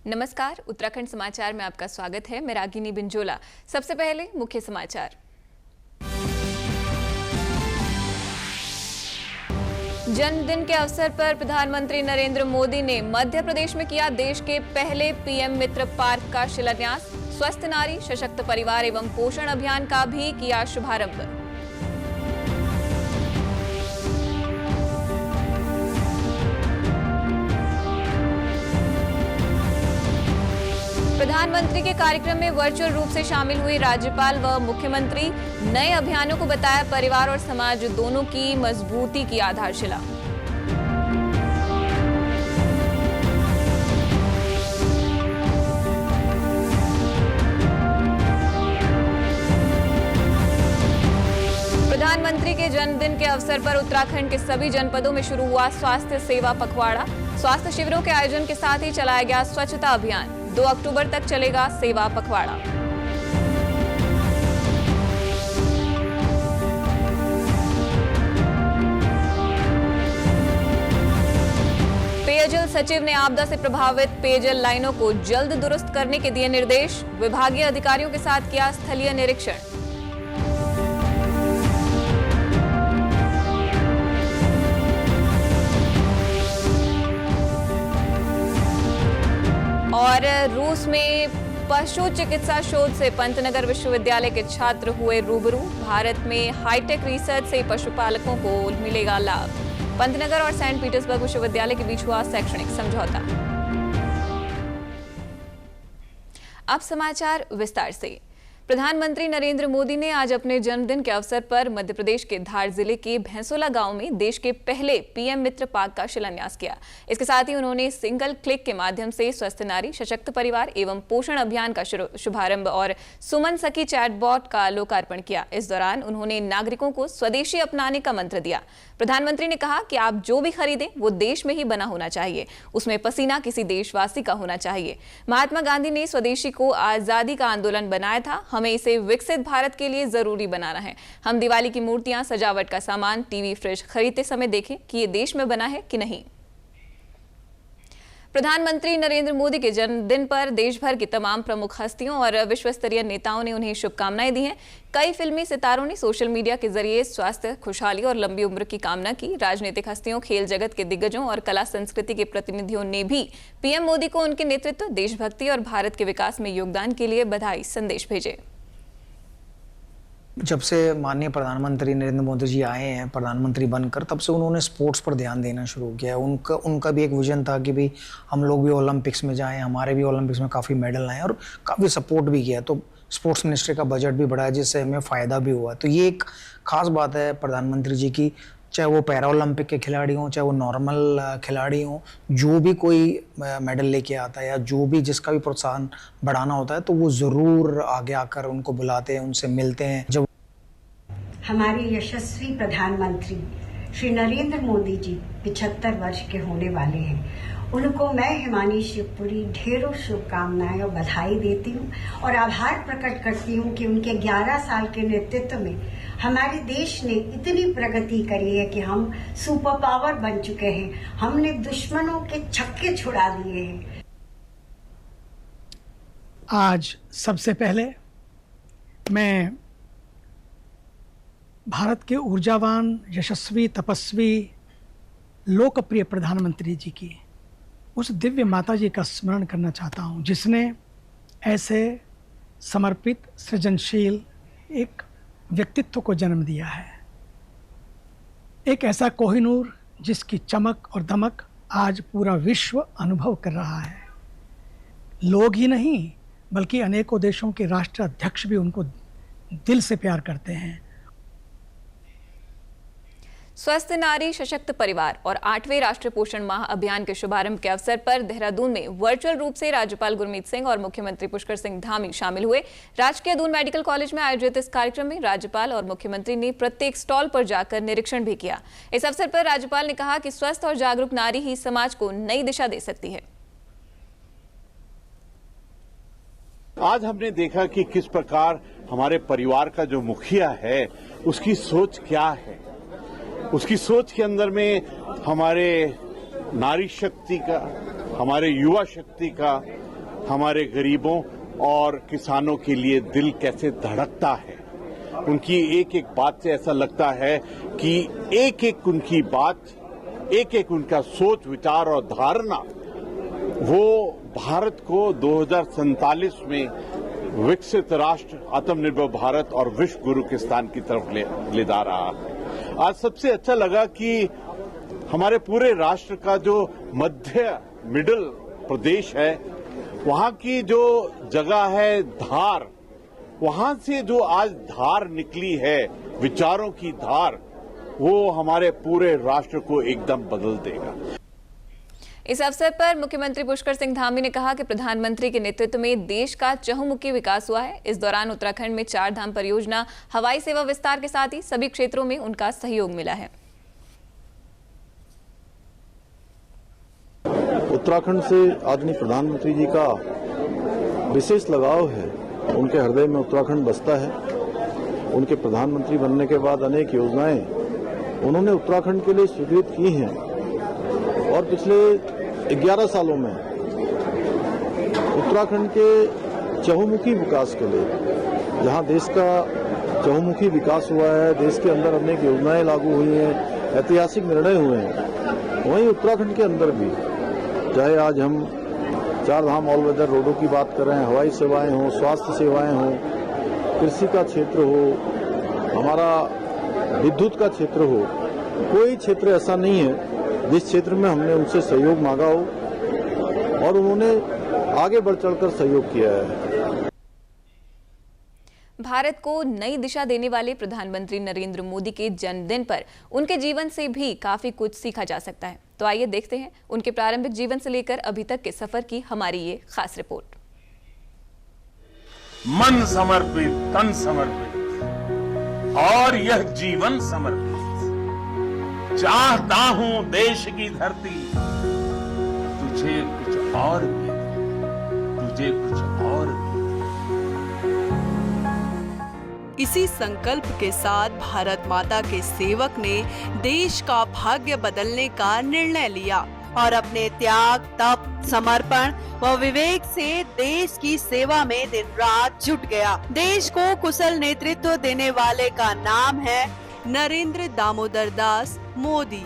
नमस्कार, उत्तराखंड समाचार में आपका स्वागत है। मैं रागिनी बिंजोला। सबसे पहले मुख्य समाचार। जन्मदिन के अवसर पर प्रधानमंत्री नरेंद्र मोदी ने मध्य प्रदेश में किया देश के पहले पीएम मित्र पार्क का शिलान्यास। स्वस्थ नारी सशक्त परिवार एवं पोषण अभियान का भी किया शुभारंभ। प्रधानमंत्री के कार्यक्रम में वर्चुअल रूप से शामिल हुई राज्यपाल व मुख्यमंत्री। नए अभियानों को बताया परिवार और समाज दोनों की मजबूती की आधारशिला। प्रधानमंत्री के जन्मदिन के अवसर पर उत्तराखंड के सभी जनपदों में शुरू हुआ स्वास्थ्य सेवा पखवाड़ा। स्वास्थ्य शिविरों के आयोजन के साथ ही चलाया गया स्वच्छता अभियान। 2 अक्टूबर तक चलेगा सेवा पखवाड़ा। पेयजल सचिव ने आपदा से प्रभावित पेयजल लाइनों को जल्द दुरुस्त करने के दिए निर्देश। विभागीय अधिकारियों के साथ किया स्थलीय निरीक्षण। और रूस में पशु चिकित्सा शोध से पंतनगर विश्वविद्यालय के छात्र हुए रूबरू। भारत में हाईटेक रिसर्च से पशुपालकों को मिलेगा लाभ। पंतनगर और सेंट पीटर्सबर्ग विश्वविद्यालय के बीच हुआ शैक्षणिक समझौता। अब समाचार विस्तार से। प्रधानमंत्री नरेंद्र मोदी ने आज अपने जन्मदिन के अवसर पर मध्य प्रदेश के धार जिले के भैंसोला गांव में देश के पहले पीएम मित्र पार्क का शिलान्यास किया। इसके साथ ही उन्होंने सिंगल क्लिक के माध्यम से स्वस्थ नारी सशक्त परिवार एवं पोषण अभियान का शुभारंभ और सुमन सखी चैटबॉट का लोकार्पण किया। इस दौरान उन्होंने नागरिकों को स्वदेशी अपनाने का मंत्र दिया। प्रधानमंत्री ने कहा कि आप जो भी खरीदें वो देश में ही बना होना चाहिए, उसमें पसीना किसी देशवासी का होना चाहिए। महात्मा गांधी ने स्वदेशी को आजादी का आंदोलन बनाया था, हमें इसे विकसित भारत के लिए जरूरी बनाना है। हम दिवाली की मूर्तियां, सजावट का सामान, टीवी, फ्रिज खरीदते समय देखें कि ये देश में बना है कि नहीं। प्रधानमंत्री नरेंद्र मोदी के जन्मदिन पर देश भर की तमाम प्रमुख हस्तियों और विश्व स्तरीय नेताओं ने उन्हें शुभकामनाएं दी हैं। कई फिल्मी सितारों ने सोशल मीडिया के जरिए स्वास्थ्य, खुशहाली और लंबी उम्र की कामना की। राजनीतिक हस्तियों, खेल जगत के दिग्गजों और कला संस्कृति के प्रतिनिधियों ने भी पीएम मोदी को उनके नेतृत्व, देशभक्ति और भारत के विकास में योगदान के लिए बधाई संदेश भेजे। जब से माननीय प्रधानमंत्री नरेंद्र मोदी जी आए हैं प्रधानमंत्री बनकर, तब से उन्होंने स्पोर्ट्स पर ध्यान देना शुरू किया है। उनका भी एक विजन था कि भाई हम लोग भी ओलंपिक्स में जाएं, हमारे भी ओलंपिक्स में काफ़ी मेडल आए और काफ़ी सपोर्ट भी किया। तो स्पोर्ट्स मिनिस्ट्री का बजट भी बढ़ाया जिससे हमें फ़ायदा भी हुआ। तो ये एक खास बात है प्रधानमंत्री जी की, चाहे वो पैरा ओलंपिक के खिलाड़ी हों, चाहे वो नॉर्मल खिलाड़ी हों, जो भी कोई मेडल लेके आता है या जो भी जिसका भी प्रोत्साहन बढ़ाना होता है तो वो ज़रूर आगे आकर उनको बुलाते हैं, उनसे मिलते हैं। जब हमारे यशस्वी प्रधानमंत्री श्री नरेंद्र मोदी जी 75 वर्ष के होने वाले हैं, उनको मैं हिमानी शिवपुरी ढेरों शुभकामनाएं और बधाई देती हूं और आभार प्रकट करती हूं कि उनके 11 साल के नेतृत्व में हमारे देश ने इतनी प्रगति करी है कि हम सुपर पावर बन चुके हैं। हमने दुश्मनों के छक्के छुड़ा दिए हैं। आज सबसे पहले मैं भारत के ऊर्जावान, यशस्वी, तपस्वी, लोकप्रिय प्रधानमंत्री जी की उस दिव्य माता जी का स्मरण करना चाहता हूँ जिसने ऐसे समर्पित, सृजनशील एक व्यक्तित्व को जन्म दिया है। एक ऐसा कोहिनूर जिसकी चमक और दमक आज पूरा विश्व अनुभव कर रहा है। लोग ही नहीं बल्कि अनेकों देशों के राष्ट्राध्यक्ष भी उनको दिल से प्यार करते हैं। स्वस्थ नारी सशक्त परिवार और 8वें राष्ट्रीय पोषण माह अभियान के शुभारंभ के अवसर पर देहरादून में वर्चुअल रूप से राज्यपाल गुरमीत सिंह और मुख्यमंत्री पुष्कर सिंह धामी शामिल हुए। राजकीय दून मेडिकल कॉलेज में आयोजित इस कार्यक्रम में राज्यपाल और मुख्यमंत्री ने प्रत्येक स्टॉल पर जाकर निरीक्षण भी किया। इस अवसर पर राज्यपाल ने कहा कि स्वस्थ और जागरूक नारी ही समाज को नई दिशा दे सकती है। आज हमने देखा कि किस प्रकार हमारे परिवार का जो मुखिया है उसकी सोच क्या है। उसकी सोच के अंदर में हमारे नारी शक्ति का, हमारे युवा शक्ति का हमारे गरीबों और किसानों के लिए दिल कैसे धड़कता है। उनकी एक एक बात से ऐसा लगता है कि एक एक उनकी बात, एक एक उनका सोच विचार और धारणा वो भारत को 2047 में विकसित राष्ट्र, आत्मनिर्भर भारत और विश्व गुरु के स्थान की तरफ ले जा रहा है। आज सबसे अच्छा लगा कि हमारे पूरे राष्ट्र का जो मिडिल प्रदेश है, वहां की जो जगह है धार, वहां से जो आज धार निकली है, विचारों की धार, वो हमारे पूरे राष्ट्र को एकदम बदल देगा। इस अवसर पर मुख्यमंत्री पुष्कर सिंह धामी ने कहा कि प्रधानमंत्री के नेतृत्व में देश का चहुमुखी विकास हुआ है। इस दौरान उत्तराखंड में 4 धाम परियोजना, हवाई सेवा विस्तार के साथ ही सभी क्षेत्रों में उनका सहयोग मिला है। उत्तराखंड से आदरणीय प्रधानमंत्री जी का विशेष लगाव है। उनके हृदय में उत्तराखंड बसता है। उनके प्रधानमंत्री बनने के बाद अनेक योजनाएं उन्होंने उत्तराखंड के लिए स्वीकृत की हैं और पिछले 11 सालों में उत्तराखंड के चहुमुखी विकास के लिए, जहां देश का चहुमुखी विकास हुआ है, देश के अंदर अनेक योजनाएं लागू हुई हैं, ऐतिहासिक निर्णय हुए हैं, वहीं उत्तराखंड के अंदर भी, चाहे आज हम 4 धाम ऑल वेदर रोडों की बात कर रहे हैं, हवाई सेवाएं हों, स्वास्थ्य सेवाएं हों, कृषि का क्षेत्र हो, हमारा विद्युत का क्षेत्र हो, कोई क्षेत्र ऐसा नहीं है जिस क्षेत्र में हमने उनसे सहयोग मांगा हो और उन्होंने आगे बढ़ चढ़कर सहयोग किया है। भारत को नई दिशा देने वाले प्रधानमंत्री नरेंद्र मोदी के जन्मदिन पर उनके जीवन से भी काफी कुछ सीखा जा सकता है। तो आइए देखते हैं उनके प्रारंभिक जीवन से लेकर अभी तक के सफर की हमारी ये खास रिपोर्ट। मन समर्पित, तन समर्पित और यह जीवन समर्पित, चाहता हूं देश की धरती तुझे कुछ और भी, तुझे कुछ और भी। इसी संकल्प के साथ भारत माता के सेवक ने देश का भाग्य बदलने का निर्णय लिया और अपने त्याग, तप, समर्पण व विवेक से देश की सेवा में दिन रात जुट गया। देश को कुशल नेतृत्व देने वाले का नाम है नरेंद्र दामोदर दास मोदी।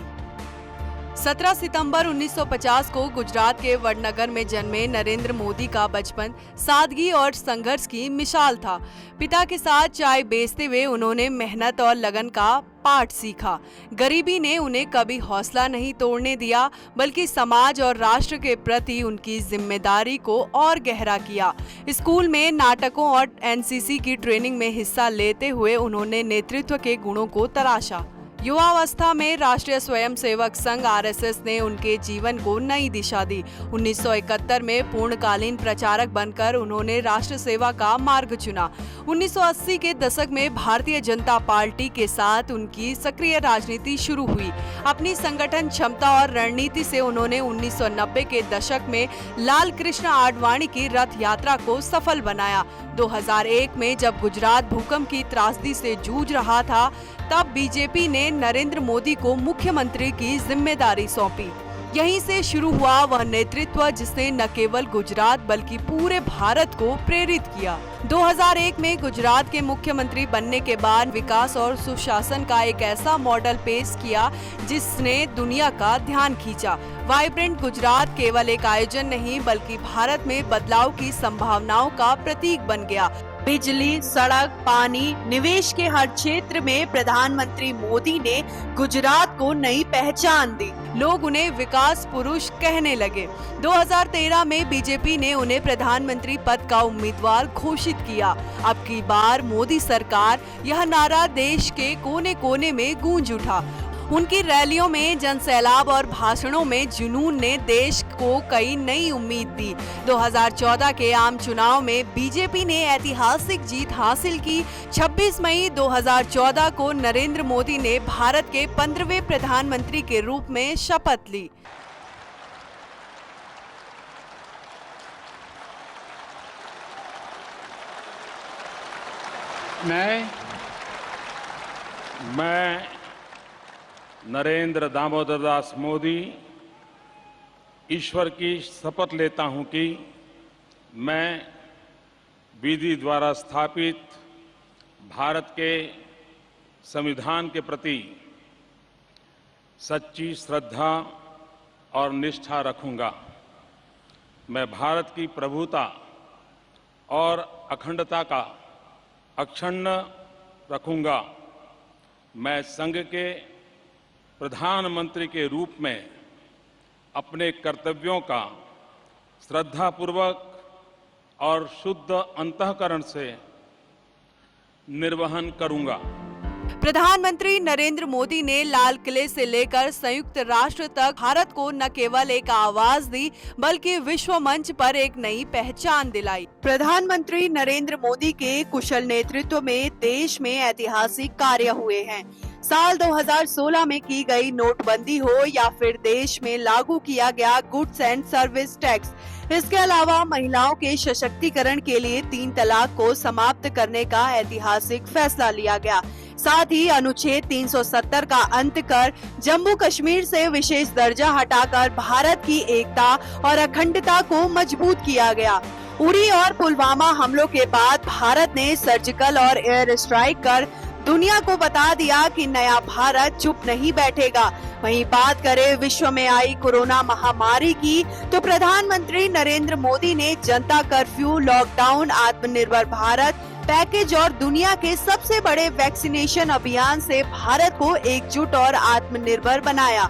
17 सितंबर 1950 को गुजरात के वडनगर में जन्मे नरेंद्र मोदी का बचपन सादगी और संघर्ष की मिसाल था। पिता के साथ चाय बेचते हुए उन्होंने मेहनत और लगन का पाठ सीखा। गरीबी ने उन्हें कभी हौसला नहीं तोड़ने दिया, बल्कि समाज और राष्ट्र के प्रति उनकी जिम्मेदारी को और गहरा किया। स्कूल में नाटकों और एनसीसी की ट्रेनिंग में हिस्सा लेते हुए उन्होंने नेतृत्व के गुणों को तराशा। युवावस्था में राष्ट्रीय स्वयंसेवक संघ आरएसएस ने उनके जीवन को नई दिशा दी। 1971 में पूर्णकालीन प्रचारक बनकर उन्होंने राष्ट्र सेवा का मार्ग चुना। 1980 के दशक में भारतीय जनता पार्टी के साथ उनकी सक्रिय राजनीति शुरू हुई। अपनी संगठन क्षमता और रणनीति से उन्होंने 1990 के दशक में लाल कृष्ण आडवाणी की रथ यात्रा को सफल बनाया। 2001 में जब गुजरात भूकंप की त्रासदी से जूझ रहा था, तब बीजेपी ने नरेंद्र मोदी को मुख्यमंत्री की जिम्मेदारी सौंपी। यहीं से शुरू हुआ वह नेतृत्व जिसने न केवल गुजरात बल्कि पूरे भारत को प्रेरित किया। 2001 में गुजरात के मुख्यमंत्री बनने के बाद विकास और सुशासन का एक ऐसा मॉडल पेश किया जिसने दुनिया का ध्यान खींचा। वाइब्रेंट गुजरात केवल एक आयोजन नहीं बल्कि भारत में बदलाव की संभावनाओं का प्रतीक बन गया। बिजली, सड़क, पानी, निवेश के हर क्षेत्र में प्रधानमंत्री मोदी ने गुजरात को नई पहचान दी। लोग उन्हें विकास पुरुष कहने लगे। 2013 में बीजेपी ने उन्हें प्रधानमंत्री पद का उम्मीदवार घोषित किया। अब की बार मोदी सरकार, यह नारा देश के कोने कोने में गूंज उठा। उनकी रैलियों में जनसैलाब और भाषणों में जुनून ने देश को कई नई उम्मीद दी। 2014 के आम चुनाव में बीजेपी ने ऐतिहासिक जीत हासिल की। 26 मई 2014 को नरेंद्र मोदी ने भारत के 15वें प्रधानमंत्री के रूप में शपथ ली। मैं नरेंद्र दामोदर दास मोदी ईश्वर की शपथ लेता हूं कि मैं विधि द्वारा स्थापित भारत के संविधान के प्रति सच्ची श्रद्धा और निष्ठा रखूंगा। मैं भारत की प्रभुता और अखंडता का अक्षुण्ण रखूंगा। मैं संघ के प्रधानमंत्री के रूप में अपने कर्तव्यों का श्रद्धापूर्वक और शुद्ध अंतःकरण से निर्वहन करूंगा। प्रधानमंत्री नरेंद्र मोदी ने लाल किले से लेकर संयुक्त राष्ट्र तक भारत को न केवल एक आवाज दी बल्कि विश्व मंच पर एक नई पहचान दिलाई। प्रधानमंत्री नरेंद्र मोदी के कुशल नेतृत्व में देश में ऐतिहासिक कार्य हुए हैं। साल 2016 में की गई नोटबंदी हो या फिर देश में लागू किया गया गुड्स एंड सर्विस टैक्स, इसके अलावा महिलाओं के सशक्तिकरण के लिए 3 तलाक को समाप्त करने का ऐतिहासिक फैसला लिया गया। साथ ही अनुच्छेद 370 का अंत कर जम्मू कश्मीर से विशेष दर्जा हटाकर भारत की एकता और अखंडता को मजबूत किया गया। उरी और पुलवामा हमलों के बाद भारत ने सर्जिकल और एयर स्ट्राइक कर दुनिया को बता दिया कि नया भारत चुप नहीं बैठेगा। वहीं बात करें विश्व में आई कोरोना महामारी की, तो प्रधानमंत्री नरेंद्र मोदी ने जनता कर्फ्यू, लॉकडाउन, आत्मनिर्भर भारत पैकेज और दुनिया के सबसे बड़े वैक्सीनेशन अभियान से भारत को एकजुट और आत्मनिर्भर बनाया।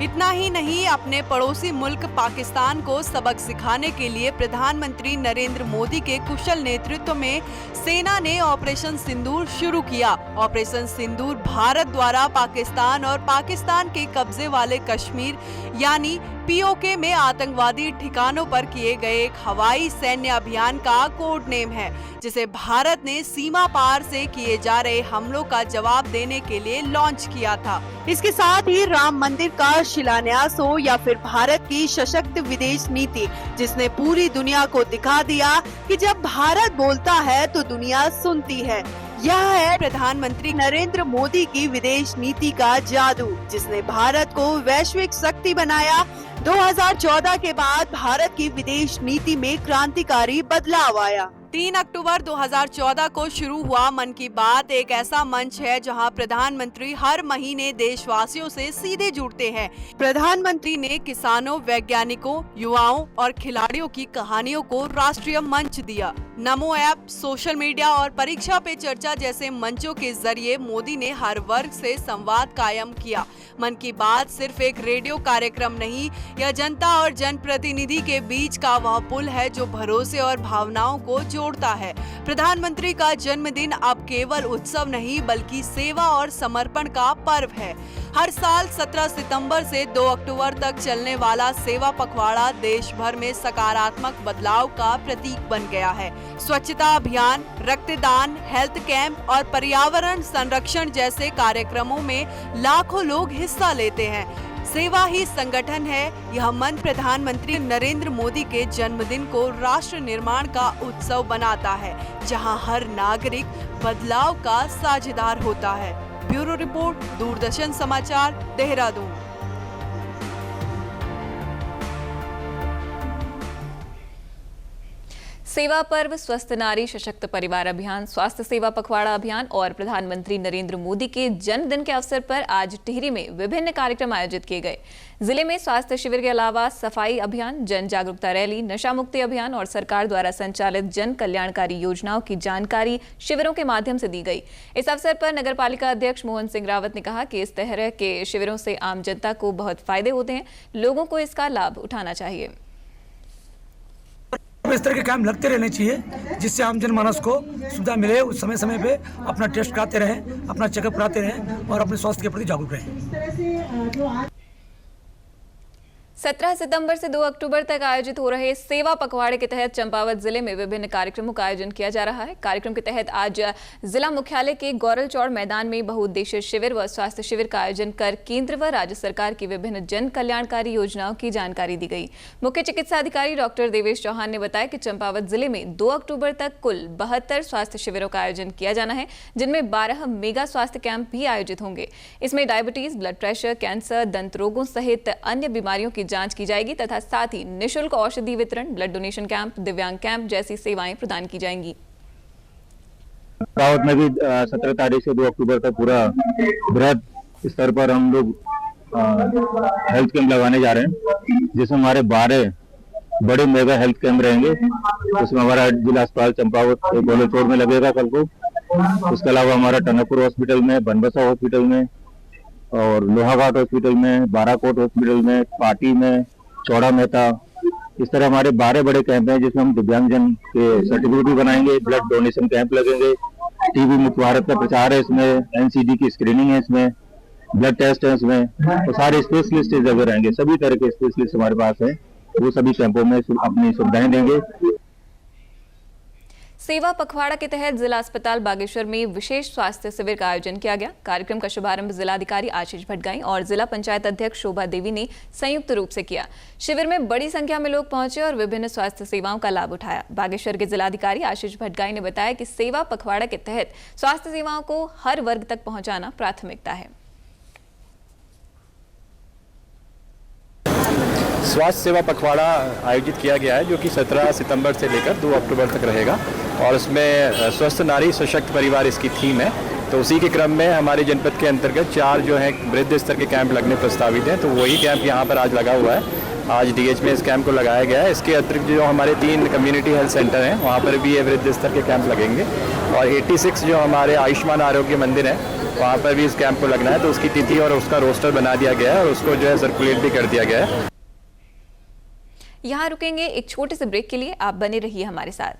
इतना ही नहीं, अपने पड़ोसी मुल्क पाकिस्तान को सबक सिखाने के लिए प्रधानमंत्री नरेंद्र मोदी के कुशल नेतृत्व में सेना ने ऑपरेशन सिंदूर शुरू किया। ऑपरेशन सिंदूर भारत द्वारा पाकिस्तान और पाकिस्तान के कब्जे वाले कश्मीर यानी पीओके में आतंकवादी ठिकानों पर किए गए एक हवाई सैन्य अभियान का कोड नेम है, जिसे भारत ने सीमा पार से किए जा रहे हमलों का जवाब देने के लिए लॉन्च किया था। इसके साथ ही राम मंदिर का शिलान्यास हो या फिर भारत की सशक्त विदेश नीति, जिसने पूरी दुनिया को दिखा दिया कि जब भारत बोलता है तो दुनिया सुनती है। यह है प्रधानमंत्री नरेंद्र मोदी की विदेश नीति का जादू, जिसने भारत को वैश्विक शक्ति बनाया। 2014 के बाद भारत की विदेश नीति में क्रांतिकारी बदलाव आया। 3 अक्टूबर 2014 को शुरू हुआ मन की बात एक ऐसा मंच है जहां प्रधानमंत्री हर महीने देशवासियों से सीधे जुड़ते हैं। प्रधानमंत्री ने किसानों, वैज्ञानिकों, युवाओं और खिलाड़ियों की कहानियों को राष्ट्रीय मंच दिया। नमो ऐप, सोशल मीडिया और परीक्षा पे चर्चा जैसे मंचों के जरिए मोदी ने हर वर्ग से संवाद कायम किया। मन की बात सिर्फ एक रेडियो कार्यक्रम नहीं, यह जनता और जनप्रतिनिधि के बीच का वह पुल है जो भरोसे और भावनाओं को जोड़ता है। प्रधानमंत्री का जन्मदिन अब केवल उत्सव नहीं बल्कि सेवा और समर्पण का पर्व है। हर साल 17 सितंबर से 2 अक्टूबर तक चलने वाला सेवा पखवाड़ा देश भर में सकारात्मक बदलाव का प्रतीक बन गया है। स्वच्छता अभियान, रक्तदान, हेल्थ कैंप और पर्यावरण संरक्षण जैसे कार्यक्रमों में लाखों लोग हिस्सा लेते हैं। सेवा ही संगठन है। यह मंत्र प्रधानमंत्री नरेंद्र मोदी के जन्मदिन को राष्ट्र निर्माण का उत्सव बनाता है, जहां हर नागरिक बदलाव का साझेदार होता है। ब्यूरो रिपोर्ट, दूरदर्शन समाचार, देहरादून। सेवा पर्व, स्वस्थ नारी सशक्त परिवार अभियान, स्वास्थ्य सेवा पखवाड़ा अभियान और प्रधानमंत्री नरेंद्र मोदी के जन्मदिन के अवसर पर आज टिहरी में विभिन्न कार्यक्रम आयोजित किए गए। जिले में स्वास्थ्य शिविर के अलावा सफाई अभियान, जन जागरूकता रैली, नशा मुक्ति अभियान और सरकार द्वारा संचालित जन कल्याणकारी योजनाओं की जानकारी शिविरों के माध्यम से दी गई। इस अवसर पर नगरपालिका अध्यक्ष मोहन सिंह रावत ने कहा कि इस तरह के शिविरों से आम जनता को बहुत फायदे होते हैं, लोगों को इसका लाभ उठाना चाहिए। इस तरह के काम लगते रहने चाहिए जिससे आम जनमानस को सुविधा मिले, उस समय समय पे अपना टेस्ट कराते रहें, अपना चेकअप कराते रहें और अपने स्वास्थ्य के प्रति जागरूक रहें। 17 सितंबर से 2 अक्टूबर तक आयोजित हो रहे सेवा पखवाड़े के तहत चंपावत जिले में विभिन्न कार्यक्रमों का आयोजन किया जा रहा है। कार्यक्रम के तहत आज जिला मुख्यालय के गौरल चौड़ मैदान में बहुउद्देशीय शिविर व स्वास्थ्य शिविर का आयोजन कर केंद्र व राज्य सरकार की विभिन्न जन कल्याणकारी योजनाओं की जानकारी दी गई। मुख्य चिकित्सा अधिकारी डॉक्टर देवेश चौहान ने बताया कि चंपावत जिले में 2 अक्टूबर तक कुल 72 स्वास्थ्य शिविरों का आयोजन किया जाना है, जिनमें 12 मेगा स्वास्थ्य कैंप भी आयोजित होंगे। इसमें डायबिटीज, ब्लड प्रेशर, कैंसर, दंत रोगों सहित अन्य बीमारियों की जांच की जाएगी तथा साथ ही निःशुल्क औषधि वितरण, ब्लड डोनेशन कैंप, दिव्यांग कैंप जैसी सेवाएं प्रदान की जाएंगी। रावत में भी 17 तारीख से 2 अक्टूबर तक पूरा बृहद स्तर पर हम लोग हेल्थ कैंप लगाने जा रहे हैं, जिसमें हमारे 12 बड़े मेगा हेल्थ कैंप रहेंगे। उसमें हमारा जिला अस्पताल चंपावत गोलोचौड़ में लगेगा कल को। उसके अलावा हमारा टनकपुर हॉस्पिटल में, बनबसा हॉस्पिटल में और लोहाघाट हॉस्पिटल में, बाराकोट हॉस्पिटल में, पाटी में, चौड़ा मेहता, इस तरह हमारे 12 बड़े कैंप हैं जिसमें हम दिव्यांगजन के सर्टिफिकेट भी बनाएंगे, ब्लड डोनेशन कैंप लगेंगे, टीबी मुक्त भारत का प्रचार है इसमें, एनसीडी की स्क्रीनिंग है इसमें, ब्लड टेस्ट है इसमें, तो सारे स्पेशलिस्ट इस जगह रहेंगे। सभी तरह के स्पेशलिस्ट हमारे पास हैं, वो सभी कैंपों में अपनी सुविधाएं देंगे। सेवा पखवाड़ा के तहत जिला अस्पताल बागेश्वर में विशेष स्वास्थ्य शिविर का आयोजन किया गया। कार्यक्रम का शुभारंभ जिलाधिकारी आशीष भटगाई और जिला पंचायत अध्यक्ष शोभा देवी ने संयुक्त रूप से किया। शिविर में बड़ी संख्या में लोग पहुंचे और विभिन्न स्वास्थ्य सेवाओं का लाभ उठाया। बागेश्वर के जिलाधिकारी आशीष भटगाई ने बताया कि सेवा पखवाड़ा के तहत स्वास्थ्य सेवाओं को हर वर्ग तक पहुंचाना प्राथमिकता है। स्वास्थ्य सेवा पखवाड़ा आयोजित किया गया है, जो कि 17 सितंबर से लेकर 2 अक्टूबर तक रहेगा और उसमें स्वस्थ नारी सशक्त परिवार इसकी थीम है। तो उसी के क्रम में हमारे जनपद के अंतर्गत 4 जो है वृद्ध स्तर के कैंप लगने प्रस्तावित हैं, तो वही कैंप यहाँ पर आज लगा हुआ है। आज डीएच में इस कैंप को लगाया गया है। इसके अतिरिक्त जो हमारे 3 कम्युनिटी हेल्थ सेंटर हैं, वहाँ पर भी ये वृद्ध स्तर के कैंप लगेंगे और 86 जो हमारे आयुष्मान आरोग्य मंदिर है, वहाँ पर भी इस कैंप को लगना है। तो उसकी तिथि और उसका रोस्टर बना दिया गया है और उसको जो है सर्कुलेट भी कर दिया गया है। यहाँ रुकेंगे एक छोटे से ब्रेक के लिए, आप बने रहिए हमारे साथ।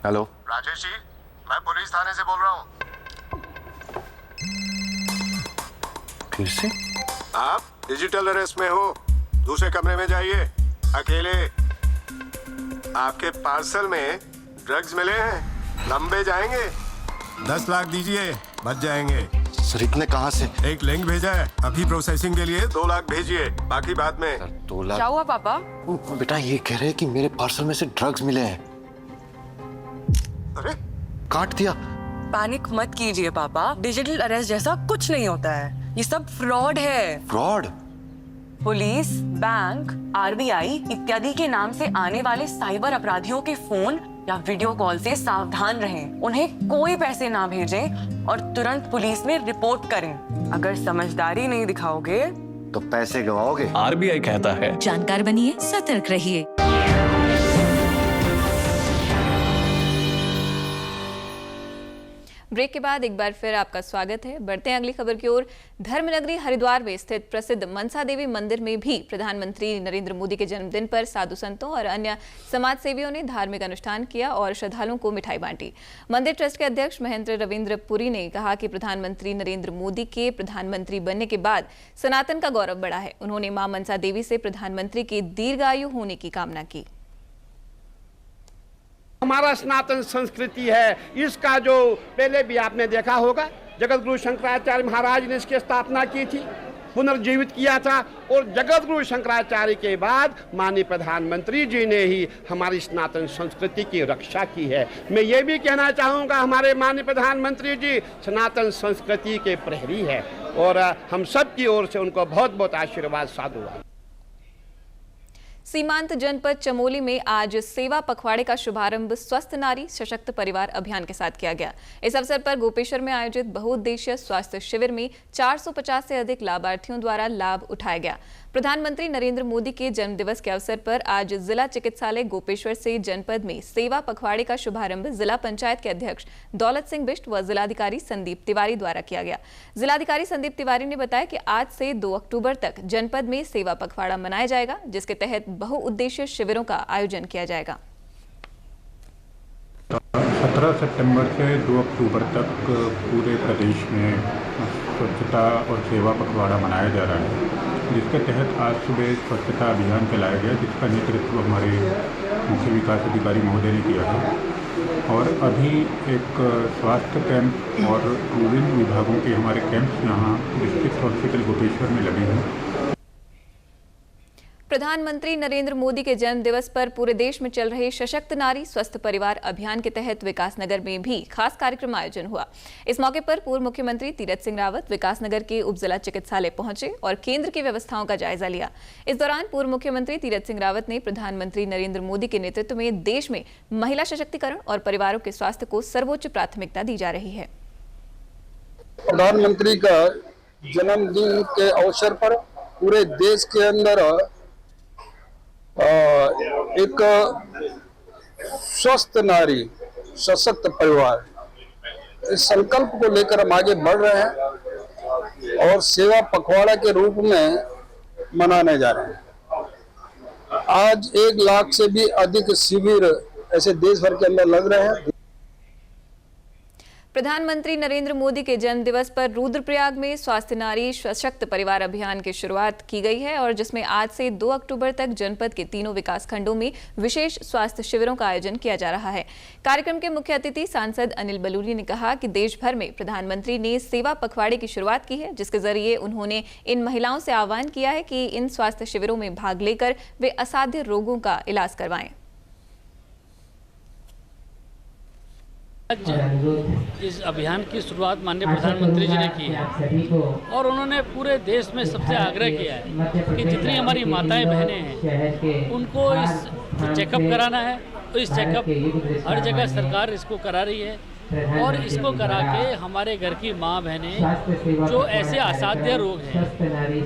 हेलो राजेश जी, मैं पुलिस थाने से बोल रहा हूँ। फिर से आप डिजिटल अरेस्ट में हो, दूसरे कमरे में जाइए अकेले। आपके पार्सल में ड्रग्स मिले हैं, लंबे जाएंगे। 10 लाख दीजिए, बच जाएंगे। सर इतने कहाँ से? एक लिंक भेजा है, अभी प्रोसेसिंग के लिए 2 लाख भेजिए, बाकी बाद में। सर 2 लाख? क्या हुआ पापा? बेटा ये कह रहे हैं कि मेरे पार्सल में से ड्रग्स मिले हैं। अरे काट दिया। पैनिक मत कीजिए पापा, डिजिटल अरेस्ट जैसा कुछ नहीं होता है, ये सब फ्रॉड है। फ्रॉड? पुलिस, बैंक, आरबीआई इत्यादि के नाम से आने वाले साइबर अपराधियों के फोन या वीडियो कॉल से सावधान रहें। उन्हें कोई पैसे ना भेजें और तुरंत पुलिस में रिपोर्ट करें। अगर समझदारी नहीं दिखाओगे तो पैसे गवाओगे। आरबीआई कहता है, जानकार बनिए, सतर्क रहिए। ब्रेक के बाद एक बार फिर आपका स्वागत है। बढ़ते हैं अगली खबर की ओर। धर्मनगरी हरिद्वार में स्थित प्रसिद्ध मनसा देवी मंदिर में भी प्रधानमंत्री नरेंद्र मोदी के जन्मदिन पर साधु संतों और अन्य समाज सेवियों ने धार्मिक अनुष्ठान किया और श्रद्धालुओं को मिठाई बांटी। मंदिर ट्रस्ट के अध्यक्ष महेंद्र रविंद्र पुरी ने कहा कि प्रधानमंत्री नरेंद्र मोदी के प्रधानमंत्री बनने के बाद सनातन का गौरव बढ़ा है। उन्होंने मां मनसा देवी से प्रधानमंत्री के दीर्घायु होने की कामना की। हमारा सनातन संस्कृति है, इसका जो पहले भी आपने देखा होगा, जगत गुरु शंकराचार्य महाराज ने इसकी स्थापना की थी, पुनर्जीवित किया था और जगत गुरु शंकराचार्य के बाद माननीय प्रधानमंत्री जी ने ही हमारी सनातन संस्कृति की रक्षा की है। मैं ये भी कहना चाहूँगा, हमारे माननीय प्रधानमंत्री जी सनातन संस्कृति के प्रहरी है और हम सब की ओर से उनको बहुत बहुत आशीर्वाद साधुवाद। सीमांत जनपद चमोली में आज सेवा पखवाड़े का शुभारंभ स्वस्थ नारी सशक्त परिवार अभियान के साथ किया गया। इस अवसर पर गोपेश्वर में आयोजित बहुउद्देशीय स्वास्थ्य शिविर में 450 से अधिक लाभार्थियों द्वारा लाभ उठाया गया। प्रधानमंत्री नरेंद्र मोदी के जन्मदिवस के अवसर पर आज जिला चिकित्सालय गोपेश्वर से जनपद में सेवा पखवाड़े का शुभारंभ जिला पंचायत के अध्यक्ष दौलत सिंह बिष्ट व जिलाधिकारी संदीप तिवारी द्वारा किया गया। जिलाधिकारी संदीप तिवारी ने बताया कि आज से 2 अक्टूबर तक जनपद में सेवा पखवाड़ा मनाया जाएगा, जिसके तहत बहुउद्देशीय शिविरों का आयोजन किया जाएगा। 17 सितंबर से 2 अक्टूबर तक पूरे प्रदेश में स्वच्छता और सेवा पखवाड़ा मनाया जा रहा है, जिसके तहत आज सुबह स्वच्छता अभियान चलाया गया, जिसका नेतृत्व हमारे मुख्य विकास अधिकारी महोदय ने किया था। और अभी एक स्वास्थ्य कैंप और विभिन्न विभागों के हमारे कैंप्स यहाँ डिस्ट्रिक्ट हॉस्पिटल गोपेश्वर में लगे हैं। प्रधानमंत्री नरेंद्र मोदी के जन्म दिवस पर पूरे देश में चल रहे सशक्त नारी स्वस्थ परिवार अभियान के तहत विकासनगर में भी खास कार्यक्रम आयोजन हुआ। इस मौके पर पूर्व मुख्यमंत्री तीरथ सिंह रावत विकासनगर के उपजिला चिकित्सालय पहुंचे और केंद्र की व्यवस्थाओं का जायजा लिया। इस दौरान पूर्व मुख्यमंत्री तीरथ सिंह रावत ने प्रधानमंत्री नरेंद्र मोदी के नेतृत्व में देश में महिला सशक्तिकरण और परिवारों के स्वास्थ्य को सर्वोच्च प्राथमिकता दी जा रही है। प्रधानमंत्री का जन्मदिन के अवसर पर पूरे देश के अंदर एक स्वस्थ नारी सशक्त परिवार इस संकल्प को लेकर हम आगे बढ़ रहे हैं और सेवा पखवाड़ा के रूप में मनाने जा रहे हैं। आज 1 लाख से भी अधिक शिविर ऐसे देश भर के अंदर लग रहे हैं। प्रधानमंत्री नरेंद्र मोदी के जन्म दिवस पर रुद्रप्रयाग में स्वास्थ्य नारी सशक्त परिवार अभियान की शुरुआत की गई है और जिसमें आज से 2 अक्टूबर तक जनपद के तीनों विकास खंडों में विशेष स्वास्थ्य शिविरों का आयोजन किया जा रहा है। कार्यक्रम के मुख्य अतिथि सांसद अनिल बलूनी ने कहा कि देश भर में प्रधानमंत्री ने सेवा पखवाड़े की शुरुआत की है, जिसके जरिए उन्होंने इन महिलाओं से आह्वान किया है कि इन स्वास्थ्य शिविरों में भाग लेकर वे असाध्य रोगों का इलाज करवाएं। इस अभियान की शुरुआत माननीय प्रधानमंत्री जी ने की है और उन्होंने पूरे देश में सबसे आग्रह किया है कि जितनी हमारी माताएं बहनें हैं उनको इस चेकअप कराना है। तो इस चेकअप हर जगह सरकार इसको करा रही है और इसको करा के हमारे घर की माँ बहनें जो ऐसे असाध्य रोग हैं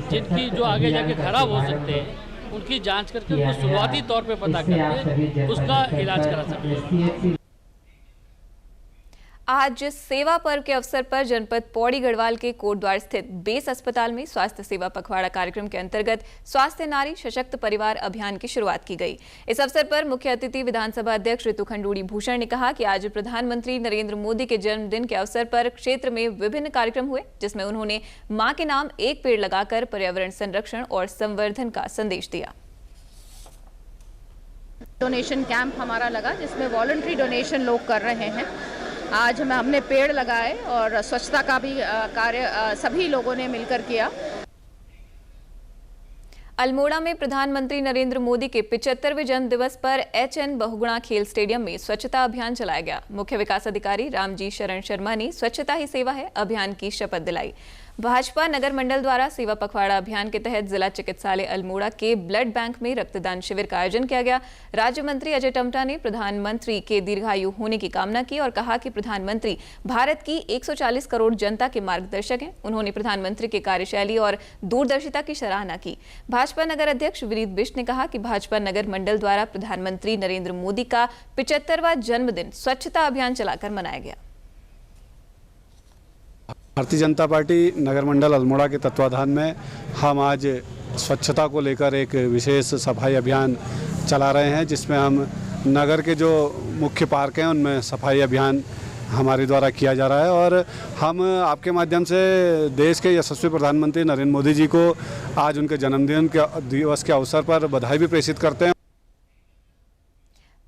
जिनकी जो आगे जाके खराब हो सकते हैं उनकी जाँच करके उनको शुरुआती तौर पर पता करके उसका इलाज करा सकते हैं। आज सेवा पर्व के अवसर पर जनपद पौड़ी गढ़वाल के कोटद्वार स्थित बेस अस्पताल में स्वास्थ्य सेवा पखवाड़ा कार्यक्रम के अंतर्गत स्वास्थ्य नारी सशक्त परिवार अभियान की शुरुआत की गई। इस अवसर पर मुख्य अतिथि विधानसभा अध्यक्ष ऋतु खंडूड़ी भूषण ने कहा कि आज प्रधानमंत्री नरेंद्र मोदी के जन्मदिन के अवसर पर क्षेत्र में विभिन्न कार्यक्रम हुए, जिसमें उन्होंने मां के नाम एक पेड़ लगाकर पर्यावरण संरक्षण और संवर्धन का संदेश दिया। डोनेशन कैंप हमारा लगा जिसमें वॉलंटरी डोनेशन लोग कर रहे हैं। आज हमने पेड़ लगाए और स्वच्छता का भी कार्य सभी लोगों ने मिलकर किया। अल्मोड़ा में प्रधानमंत्री नरेंद्र मोदी के 75वें जन्म दिवस पर HN बहुगुणा खेल स्टेडियम में स्वच्छता अभियान चलाया गया। मुख्य विकास अधिकारी रामजी शरण शर्मा ने स्वच्छता ही सेवा है अभियान की शपथ दिलाई। भाजपा नगर मंडल द्वारा सेवा पखवाड़ा अभियान के तहत जिला चिकित्सालय अल्मोड़ा के ब्लड बैंक में रक्तदान शिविर का आयोजन किया गया। राज्य मंत्री अजय टम्टा ने प्रधानमंत्री के दीर्घायु होने की कामना की और कहा कि प्रधानमंत्री भारत की 140 करोड़ जनता के मार्गदर्शक हैं। उन्होंने प्रधानमंत्री की कार्यशैली और दूरदर्शिता की सराहना की। भाजपा नगर अध्यक्ष विनीत बिष्ट ने कहा कि भाजपा नगर मंडल द्वारा प्रधानमंत्री नरेंद्र मोदी का 75वां जन्मदिन स्वच्छता अभियान चलाकर मनाया गया। भारतीय जनता पार्टी नगर मंडल अल्मोड़ा के तत्वाधान में हम आज स्वच्छता को लेकर एक विशेष सफाई अभियान चला रहे हैं, जिसमें हम नगर के जो मुख्य पार्क हैं उनमें सफाई अभियान हमारे द्वारा किया जा रहा है और हम आपके माध्यम से देश के यशस्वी प्रधानमंत्री नरेंद्र मोदी जी को आज उनके जन्मदिन के दिवस के अवसर पर बधाई भी प्रेषित करते हैं।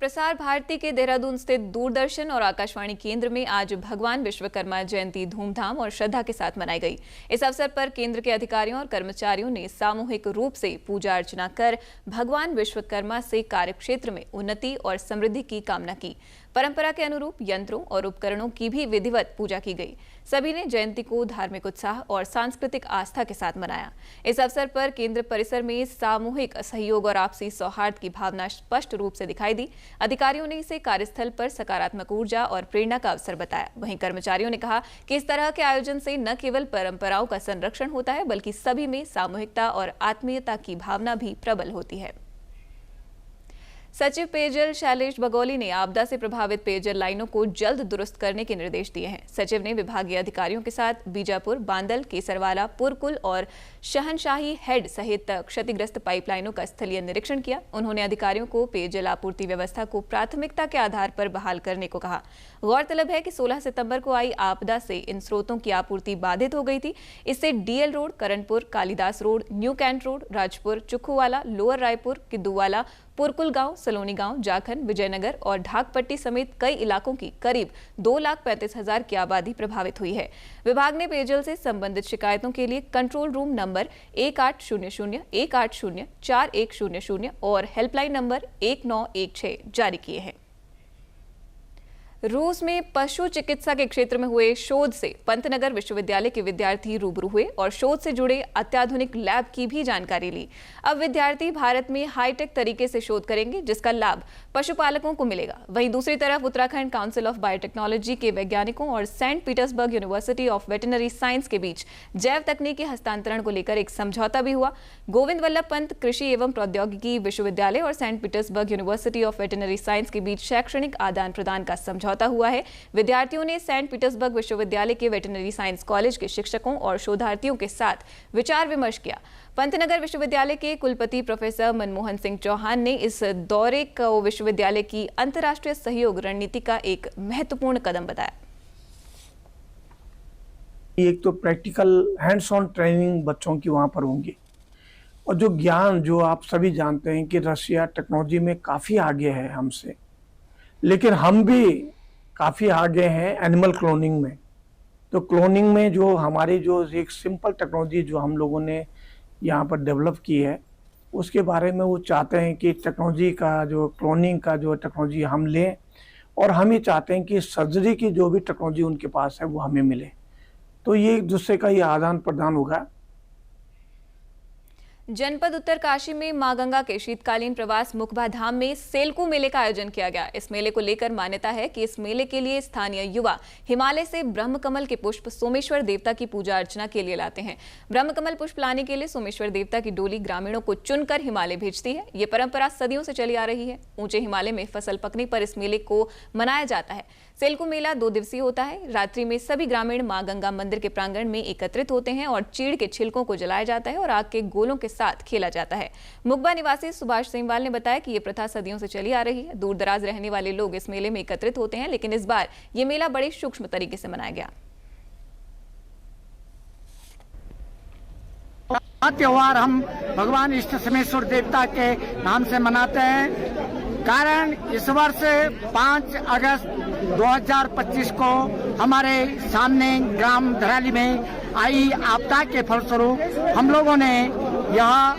प्रसार भारती के देहरादून स्थित दूरदर्शन और आकाशवाणी केंद्र में आज भगवान विश्वकर्मा जयंती धूमधाम और श्रद्धा के साथ मनाई गई। इस अवसर पर केंद्र के अधिकारियों और कर्मचारियों ने सामूहिक रूप से पूजा अर्चना कर भगवान विश्वकर्मा से कार्यक्षेत्र में उन्नति और समृद्धि की कामना की। परंपरा के अनुरूप यंत्रों और उपकरणों की भी विधिवत पूजा की गई। सभी ने जयंती को धार्मिक उत्साह और सांस्कृतिक आस्था के साथ मनाया। इस अवसर पर केंद्र परिसर में सामूहिक सहयोग और आपसी सौहार्द की भावना स्पष्ट रूप से दिखाई दी। अधिकारियों ने इसे कार्यस्थल पर सकारात्मक ऊर्जा और प्रेरणा का अवसर बताया। वहीं कर्मचारियों ने कहा कि इस तरह के आयोजन से न केवल परंपराओं का संरक्षण होता है, बल्कि सभी में सामूहिकता और आत्मीयता की भावना भी प्रबल होती है। सचिव पेयजल शैलेश बगौली ने आपदा से प्रभावित पेयजल लाइनों को जल्द दुरुस्त करने के निर्देश दिए हैं। सचिव ने विभागीय अधिकारियों के साथ बीजापुर, बांदल, केसरवाला, पुरकुल और शहनशाही हेड सहित क्षतिग्रस्त पाइपलाइनों का स्थलीय निरीक्षण किया। उन्होंने अधिकारियों को पेयजल आपूर्ति व्यवस्था को प्राथमिकता के आधार पर बहाल करने को कहा। गौरतलब है कि 16 सितंबर को आई आपदा से इन स्रोतों की आपूर्ति बाधित हो गई थी। इससे DL road, Karanpur, Kalidas road, new cantt road, Rajpur, Chukhuwala, lower Raipur, Kidduwala, Purkul गांव, सलोनी गांव, जाखन, विजयनगर और ढाकपट्टी समेत कई इलाकों की करीब 2,35,000 की आबादी प्रभावित हुई है। विभाग ने पेयजल से संबंधित शिकायतों के लिए कंट्रोल रूम नंबर 1800 180 4100 और हेल्पलाइन नंबर 1916 जारी किए हैं। रूस में पशु चिकित्सा के क्षेत्र में हुए शोध से पंतनगर विश्वविद्यालय के विद्यार्थी रूबरू हुए और शोध से जुड़े अत्याधुनिक लैब की भी जानकारी ली। अब विद्यार्थी भारत में हाईटेक तरीके से शोध करेंगे, जिसका लाभ पशुपालकों को मिलेगा। वहीं दूसरी तरफ उत्तराखंड काउंसिल ऑफ बायोटेक्नोलॉजी के वैज्ञानिकों और Saint Petersburg University of Veterinary Science के बीच जैव तकनीकी हस्तांतरण को लेकर एक समझौता भी हुआ। गोविंद वल्लभ पंत कृषि एवं प्रौद्योगिकी विश्वविद्यालय और Saint Petersburg University of Veterinary Science के बीच शैक्षणिक आदान प्रदान का समझौता हुआ है। विद्यार्थियों ने सेंट पीटर्सबर्ग विश्वविद्यालय के वेटरनरी साइंस कॉलेज के शिक्षकों और शोधार्थियों के साथ विचार विमर्श किया। पंतनगर विश्वविद्यालय के कुलपति प्रोफेसर मनमोहन सिंह चौहान ने इस दौरे को विश्वविद्यालय की अंतर्राष्ट्रीय सहयोग रणनीति का एक महत्वपूर्ण कदम बताया। एक तो प्रैक्टिकल हैंड्स ऑन ट्रेनिंग बच्चों की वहाँ पर होंगी, और जो ज्ञान, जो आप सभी जानते हैं कि रशिया टेक्नोलॉजी में काफ़ी आगे है हमसे, लेकिन हम भी काफ़ी आगे हैं एनिमल क्लोनिंग में। तो क्लोनिंग में जो हमारी जो एक सिंपल टेक्नोलॉजी जो हम लोगों ने यहाँ पर डेवलप की है, उसके बारे में वो चाहते हैं कि टेक्नोलॉजी का जो क्लोनिंग का जो टेक्नोलॉजी हम लें, और हम ही चाहते हैं कि सर्जरी की जो भी टेक्नोलॉजी उनके पास है वो हमें मिले। तो ये एक दूसरे का ये आदान प्रदान होगा। जनपद उत्तरकाशी में मां गंगा के शीतकालीन प्रवास मुखबा धाम में सेलकू मेले का आयोजन किया गया। इस मेले को लेकर मान्यता है कि इस मेले के लिए स्थानीय युवा हिमालय से ब्रह्मकमल के पुष्प सोमेश्वर देवता की पूजा अर्चना के लिए लाते हैं। ब्रह्मकमल पुष्प लाने के लिए सोमेश्वर देवता की डोली ग्रामीणों को चुनकर हिमालय भेजती है। ये परंपरा सदियों से चली आ रही है। ऊंचे हिमालय में फसल पकने पर इस मेले को मनाया जाता है। सेलकू मेला 2 दिवसीय होता है। रात्रि में सभी ग्रामीण मां गंगा मंदिर के प्रांगण में एकत्रित होते हैं और चीड़ के छिलकों को जलाया जाता है और आग के गोलों के साथ खेला जाता है। मुखबा निवासी सुभाष सेमवाल ने बताया कि ये प्रथा सदियों से चली आ रही है। दूर दराज रहने वाले लोग इस मेले में एकत्रित होते हैं, लेकिन इस बार ये मेला बड़े सूक्ष्म तरीके से मनाया गया। त्योहार हम भगवान इष्ट सोमेश्वर देवता के नाम से मनाते हैं। कारण इस वर्ष 5 अगस्त 2025 को हमारे सामने ग्राम धराली में आई आपदा के फलस्वरूप हम लोगों ने यहाँ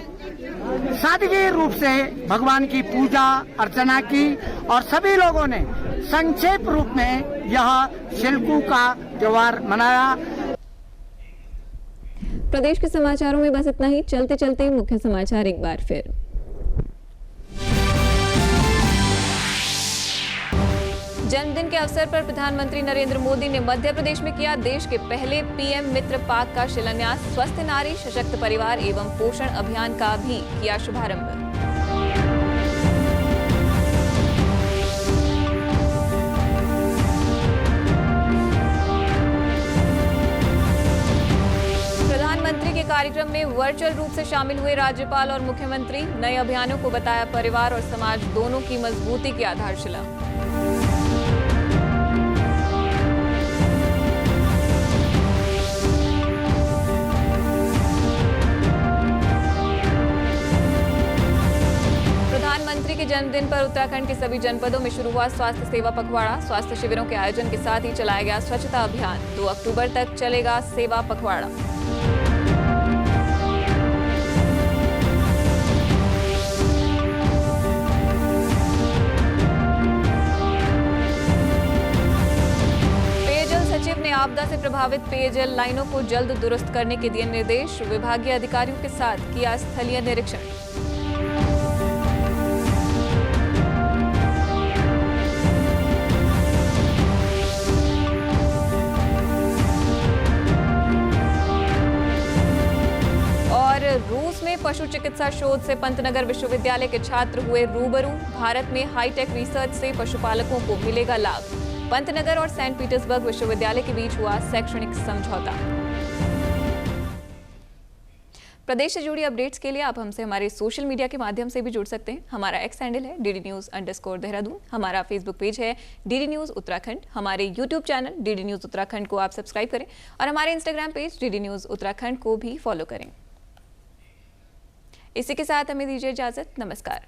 सादगी रूप से भगवान की पूजा अर्चना की और सभी लोगों ने संक्षेप रूप में यह सेलकू का त्योहार मनाया। प्रदेश के समाचारों में बस इतना ही। चलते चलते मुख्य समाचार एक बार फिर। जन्मदिन के अवसर पर प्रधानमंत्री नरेंद्र मोदी ने मध्य प्रदेश में किया देश के पहले पीएम मित्र पार्क का शिलान्यास। स्वस्थ नारी सशक्त परिवार एवं पोषण अभियान का भी किया शुभारंभ। प्रधानमंत्री के कार्यक्रम में वर्चुअल रूप से शामिल हुए राज्यपाल और मुख्यमंत्री। नए अभियानों को बताया परिवार और समाज दोनों की मजबूती की आधारशिला। प्रधानमंत्री के जन्मदिन पर उत्तराखंड के सभी जनपदों में शुरू हुआ स्वास्थ्य सेवा पखवाड़ा। स्वास्थ्य शिविरों के आयोजन के साथ ही चलाया गया स्वच्छता अभियान। 2 अक्टूबर तक चलेगा सेवा पखवाड़ा। पेयजल सचिव ने आपदा से प्रभावित पेयजल लाइनों को जल्द दुरुस्त करने के दिए निर्देश। विभागीय अधिकारियों के साथ किया स्थलीय निरीक्षण। रूस में पशु चिकित्सा शोध से पंतनगर विश्वविद्यालय के छात्र हुए रूबरू। भारत में हाईटेक रिसर्च से पशुपालकों को मिलेगा लाभ। पंतनगर और सेंट पीटर्सबर्ग विश्वविद्यालय के बीच हुआ शैक्षणिक समझौता। प्रदेश से जुड़ी अपडेट्स के लिए आप हमसे हमारे सोशल मीडिया के माध्यम से भी जुड़ सकते हैं। हमारा एक्स हैंडल है DDNews_देहरादून। हमारा फेसबुक पेज है DD न्यूज़ उत्तराखंड। हमारे YouTube channel DD news Uttarakhand को आप सब्सक्राइब करें और हमारे Instagram page DD news Uttarakhand को भी फॉलो करें। इसी के साथ हमें दीजिए इजाजत। नमस्कार।